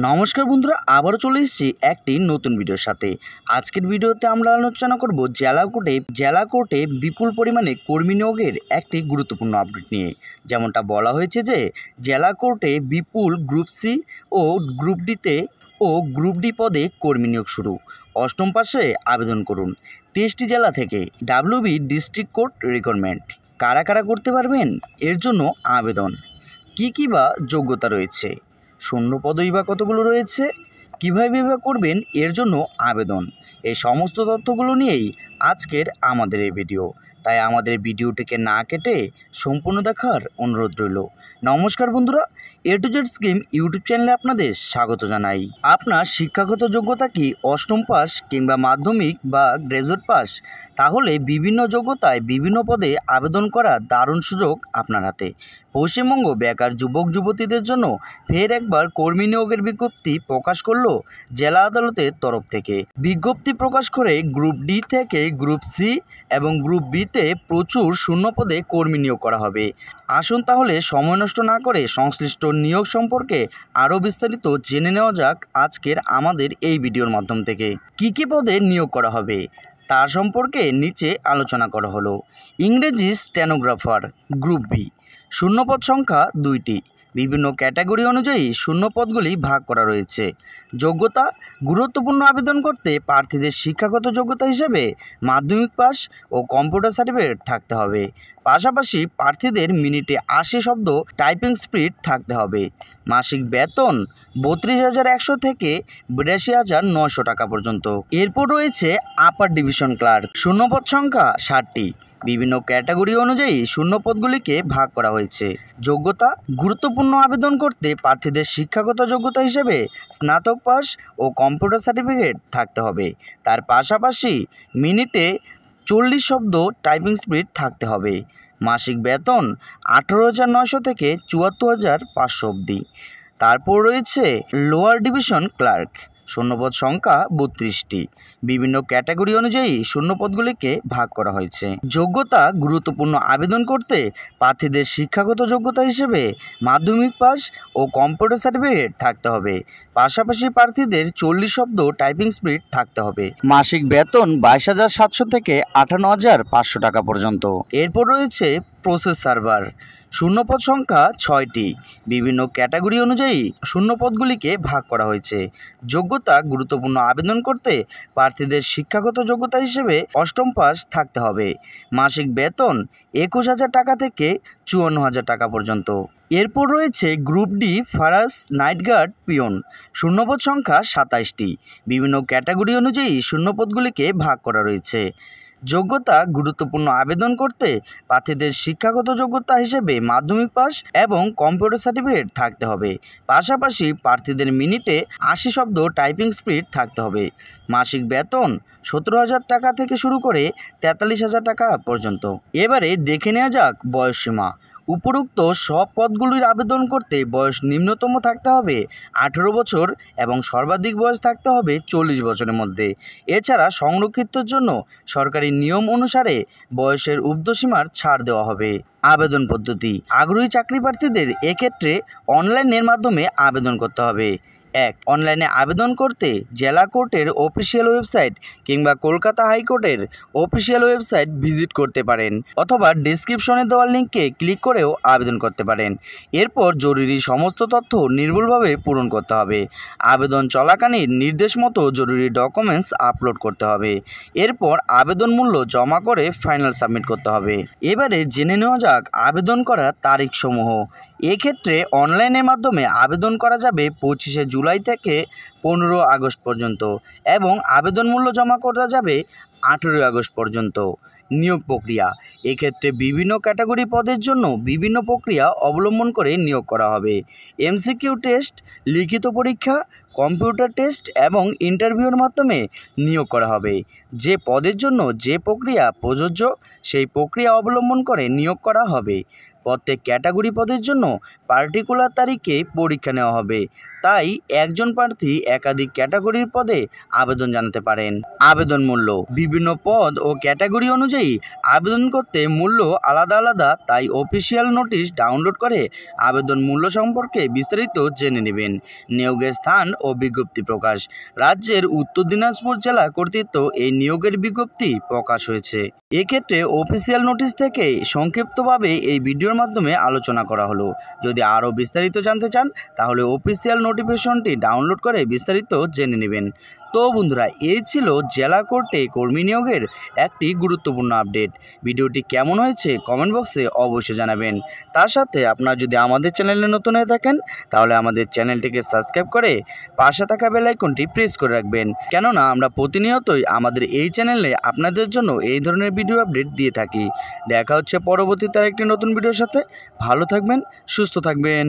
নমস্কার বন্ধুরা, আবারও চলে এসেছি একটি নতুন ভিডিওর সাথে। আজকের ভিডিওতে আমরা আলোচনা করব জেলা কোর্টে বিপুল পরিমাণে কর্মী নিয়োগের একটি গুরুত্বপূর্ণ আপডেট নিয়ে। যেমনটা বলা হয়েছে যে জেলা কোর্টে বিপুল গ্রুপ সি ও গ্রুপ ডি পদে কর্মী নিয়োগ শুরু। অষ্টম পাশে আবেদন করুন। 23টি জেলা থেকে ডাব্লিউবি ডিস্ট্রিক্ট কোর্ট রিক্রুটমেন্ট। কারা কারা করতে পারবেন? এর জন্য আবেদন কী বা যোগ্যতা রয়েছে, শূন্য পদই বা কতগুলো রয়েছে, কীভাবে করবেন এর জন্য আবেদন, এই সমস্ত তথ্যগুলো নিয়েই আজকের আমাদের এই ভিডিও। তাই আমাদের ভিডিওটিকে না কেটে সম্পূর্ণ দেখার অনুরোধ রইল। নমস্কার বন্ধুরা, এ টু জেড স্কিম ইউটিউব চ্যানেলে আপনাদের স্বাগত জানাই। আপনার শিক্ষাগত যোগ্যতা কি অষ্টম পাস কিংবা মাধ্যমিক বা গ্র্যাজুয়েট পাস? তাহলে বিভিন্ন যোগ্যতায় বিভিন্ন পদে আবেদন করার দারুণ সুযোগ আপনার হাতে। পশ্চিমবঙ্গ বেকার যুবক যুবতীদের জন্য ফের একবার কর্মী নিয়োগের বিজ্ঞপ্তি প্রকাশ করলো জেলা আদালতের তরফ থেকে। বিজ্ঞপ্তি প্রকাশ করে গ্রুপ ডি থেকে গ্রুপ সি এবং গ্রুপ বিতে প্রচুর শূন্য পদে কর্মী নিয়োগ করা হবে। আসুন তাহলে সময় নষ্ট না করে সংশ্লিষ্ট নিয়োগ সম্পর্কে আরও বিস্তারিত জেনে নেওয়া যাক আজকের আমাদের এই ভিডিওর মাধ্যম থেকে। কী পদে নিয়োগ করা হবে তার সম্পর্কে নিচে আলোচনা করা হলো। ইংরেজি স্টেনোগ্রাফার গ্রুপ বি, শূন্যপদ সংখ্যা 2টি। বিভিন্ন ক্যাটাগরি অনুযায়ী শূন্যপদগুলি ভাগ করা রয়েছে। যোগ্যতা: গুরুত্বপূর্ণ আবেদন করতে প্রার্থীদের শিক্ষাগত যোগ্যতা হিসেবে মাধ্যমিক পাস ও কম্পিউটার সার্টিফিকেট থাকতে হবে। পাশাপাশি প্রার্থীদের মিনিটে 80 শব্দ টাইপিং স্পিড থাকতে হবে। মাসিক বেতন 32,100 থেকে 82,900 টাকা পর্যন্ত। এরপর রয়েছে আপার ডিভিশন ক্লার্ক, শূন্যপদ সংখ্যা 60টি। বিভিন্ন ক্যাটাগরি অনুযায়ী শূন্যপদগুলিকে ভাগ করা হয়েছে। যোগ্যতা: গুরুত্বপূর্ণ আবেদন করতে প্রার্থীদের শিক্ষাগত যোগ্যতা হিসেবে স্নাতক পাস ও কম্পিউটার সার্টিফিকেট থাকতে হবে। তার পাশাপাশি মিনিটে 40 শব্দ টাইপিং স্পিড থাকতে হবে। মাসিক বেতন 18,900 থেকে 74,500 অবধি। তারপর রয়েছে লোয়ার ডিভিশন ক্লার্ক, শূন্যপদ সংখ্যা 32টি। বিভিন্ন ক্যাটাগরি অনুযায়ী শূন্যপদগুলিকে ভাগ করা হয়েছে। যোগ্যতা: গুরুত্বপূর্ণ আবেদন করতে প্রার্থীদের শিক্ষাগত যোগ্যতা হিসেবে মাধ্যমিক পাস ও কম্পিউটার সার্টিফিকেট থাকতে হবে। পাশাপাশি প্রার্থীদের 40 শব্দ টাইপিং স্পিড থাকতে হবে। মাসিক বেতন 22,700 থেকে 58,500 টাকা পর্যন্ত। এরপর রয়েছে প্রসেস সার্ভার, শূন্যপদ সংখ্যা 6টি। বিভিন্ন ক্যাটাগরি অনুযায়ী শূন্যপদগুলিকে ভাগ করা হয়েছে। যোগ্যতা: গুরুত্বপূর্ণ আবেদন করতে প্রার্থীদের শিক্ষাগত যোগ্যতা হিসেবে অষ্টম পাস থাকতে হবে। মাসিক বেতন 21,000 টাকা থেকে 54,000 টাকা পর্যন্ত। এরপর রয়েছে গ্রুপ ডি ফারাস নাইট গার্ড পিয়ন, শূন্যপদ সংখ্যা 27টি। বিভিন্ন ক্যাটাগরি অনুযায়ী শূন্যপদগুলিকে ভাগ করা রয়েছে। যোগ্যতা: গুরুত্বপূর্ণ আবেদন করতে প্রার্থীদের শিক্ষাগত যোগ্যতা হিসেবে মাধ্যমিক পাস এবং কম্পিউটার সার্টিফিকেট থাকতে হবে। পাশাপাশি প্রার্থীদের মিনিটে 80 শব্দ টাইপিং স্পিড থাকতে হবে। মাসিক বেতন 17,000 টাকা থেকে শুরু করে 43,000 টাকা পর্যন্ত। এবারে দেখে নেওয়া যাক বয়সসীমা। উপরোক্ত সব পদগুলির আবেদন করতে বয়স নিম্নতম থাকতে হবে 18 বছর এবং সর্বাধিক বয়স থাকতে হবে 40 বছরের মধ্যে। এছাড়া সংরক্ষিতর জন্য সরকারি নিয়ম অনুসারে বয়সের ঊর্ধ্বসীমার ছাড় দেওয়া হবে। আবেদন পদ্ধতি: আগ্রহী চাকরি প্রার্থীদের এক্ষেত্রে অনলাইনের মাধ্যমে আবেদন করতে হবে। 1. অনলাইনে আবেদন করতে জেলা কোর্টের অফিসিয়াল ওয়েবসাইট কিংবা কলকাতা হাইকোর্টের অফিসিয়াল ওয়েবসাইট ভিজিট করতে পারেন, অথবা ডেসক্রিপশনে দেওয়া লিঙ্কে ক্লিক করেও আবেদন করতে পারেন। এরপর জরুরি সমস্ত তথ্য নির্ভুলভাবে পূরণ করতে হবে। আবেদন চলাকালীন নির্দেশ মতো জরুরি ডকুমেন্টস আপলোড করতে হবে। এরপর আবেদন মূল্য জমা করে ফাইনাল সাবমিট করতে হবে। এবারে জেনে নেওয়া যাক আবেদন করার তারিখসমূহ। এক্ষেত্রে অনলাইনের মাধ্যমে আবেদন করা যাবে 25শে জুলাই থেকে 15 আগস্ট পর্যন্ত এবং আবেদন মূল্য জমা করা যাবে 18 আগস্ট পর্যন্ত। নিয়োগ প্রক্রিয়া: এক্ষেত্রে বিভিন্ন ক্যাটাগরি পদের জন্য বিভিন্ন প্রক্রিয়া অবলম্বন করে নিয়োগ করা হবে। এমসিকিউ টেস্ট, লিখিত পরীক্ষা, কম্পিউটার টেস্ট এবং ইন্টারভিউর মাধ্যমে নিয়োগ করা হবে। যে পদের জন্য যে প্রক্রিয়া প্রযোজ্য সেই প্রক্রিয়া অবলম্বন করে নিয়োগ করা হবে। প্রত্যেক ক্যাটাগরি পদের জন্য পার্টিকুলার তারিখে পরীক্ষা নেওয়া হবে। তাই একজন প্রার্থী একাধিক ক্যাটাগরির পদে আবেদন জানাতে পারেন। আবেদন মূল্য: বিভিন্ন পদ ও ক্যাটাগরি অনুযায়ী আবেদন করতে মূল্য আলাদা আলাদা, তাই অফিসিয়াল নোটিশ ডাউনলোড করে আবেদন মূল্য সম্পর্কে বিস্তারিত জেনে নেবেন। নিয়োগের স্থান ও বিজ্ঞপ্তি প্রকাশ: রাজ্যের উত্তর দিনাজপুর জেলা কর্তৃক এই নিয়োগের বিজ্ঞপ্তি প্রকাশ হয়েছে। এক্ষেত্রে অফিসিয়াল নোটিশ থেকে সংক্ষিপ্তভাবে এই ভিডিওর মাধ্যমে আলোচনা করা হলো। যদি আরও বিস্তারিত জানতে চান তাহলে অফিসিয়াল নোটিফিকেশনটি ডাউনলোড করে বিস্তারিত জেনে নেবেন। তো বন্ধুরা, এই ছিল জেলা কোর্টে কর্মী নিয়োগের একটি গুরুত্বপূর্ণ আপডেট। ভিডিওটি কেমন হয়েছে কমেন্ট বক্সে অবশ্যই জানাবেন। তার সাথে আপনারা যদি আমাদের চ্যানেলে নতুন হয়ে থাকেন তাহলে আমাদের চ্যানেলটিকে সাবস্ক্রাইব করে পাশে থাকা বেল আইকনটি প্রেস করে রাখবেন, কেননা আমরা প্রতিনিয়তই আমাদের এই চ্যানেলে আপনাদের জন্য এই ধরনের ভিডিও আপডেট দিয়ে থাকি। দেখা হচ্ছে পরবর্তীতে একটি নতুন ভিডিওর সাথে। ভালো থাকবেন, সুস্থ থাকবেন।